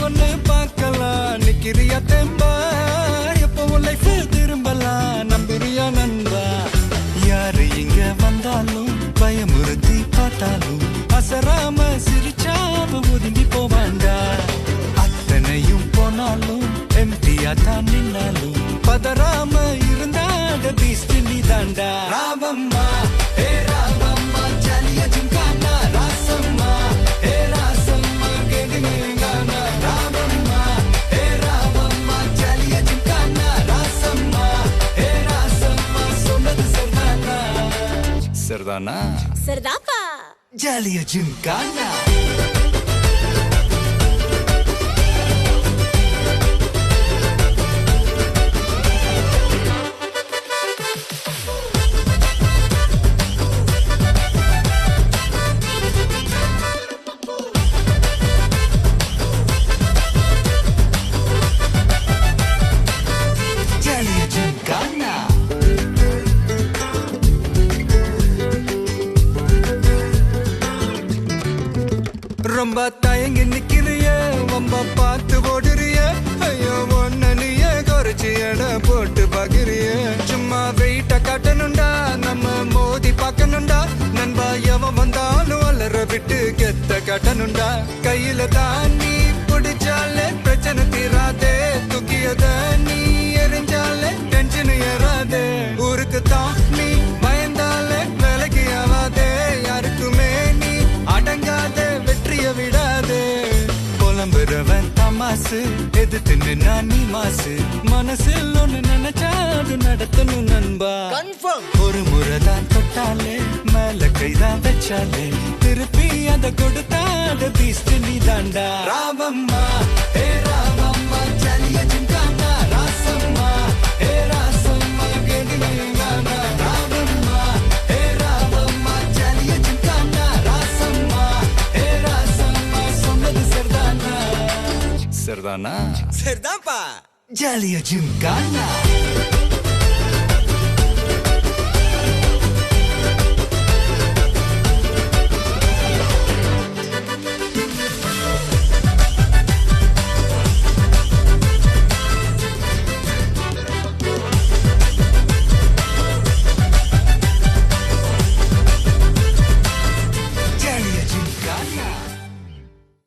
ஒண்ணு பார்க்கலாம் நிக்கிறியா தெம்பா எப்பவும் லைஃப் திரும்பலாம் நம்புறியா நண்பா யாரு இங்க வந்தாலும் பயமுறுத்தி பார்த்தாலும் அசராம சிரிச்சாம ஒதுங்கி போவாண்டா அத்தனையும் போனாலும் எம்டியா தான் நின்னாலும் பதறாம இருந்தாட பீஸ்ட் நீ தாண்டா ராவம்மா ஏ ராவம்மா ஜாலியா ஜிங்கானா ராசம்மா ஏ ராசம்மா கேடுங்கானா ராவம்மா ஏ ராவம்மா ஜாலியா ஜிங்கானா ராசம்மா ஏ ராசம்மா சொன்னது சரிதானா சரிதானா சரிதாப்பா ஜாலியா ஜிங்கானா ரொம்ப தயங்கி நிக்கிறிய ரொம்ப பார்த்து ஓடுறிய ஐயோ ஒன்ன நீயே குறைச்சி எடை போட்டு பாக்குறிய சும்மா வெயிட்ட காட்டணும்டா நம்ம மோதி பார்க்கணும்டா நண்பா எவன் வந்தாலும் அலற விட்டு கெத்த காட்டணும்டா கையில தான் நீ பிடிச்சாலே பிரச்சனை தீராதே தூக்கியத நீ எரிஞ்சாலே டென்ஷன் ஏறாதே ஊருக்கு தான் நீ பயந்தாலே வேலைக்கு ஆவாதே யாருக்குமே நீ அடங்காத வெற்றிய விடாதே புலம்புறவன் தமாசு எதிர்த்து நின்னா நீ மாசு மனசில் ஒண்ணு நினைச்சா அது நடத்தணும் நண்பா ஒரு முறைதான் தொட்டாலே மேல கைதான் வச்சாலே திருப்பி அத கொடுத்தாத பீஸ்ட் நீ தாண்டா ராவம்மா ஏ ராவம்மா ஜாலியா ஜிங்கானா ராசம்மா ஏ ராசம்மா கேடுங்கானா ராவம்மா ஏ ராவம்மா ஜாலியா ஜிங்கானா ராசம்மா ஏ ராசம்மா சொன்னது சரிதானா சரிதானா சரிதான்ப்பா ஜாலியா ஜிங்கானா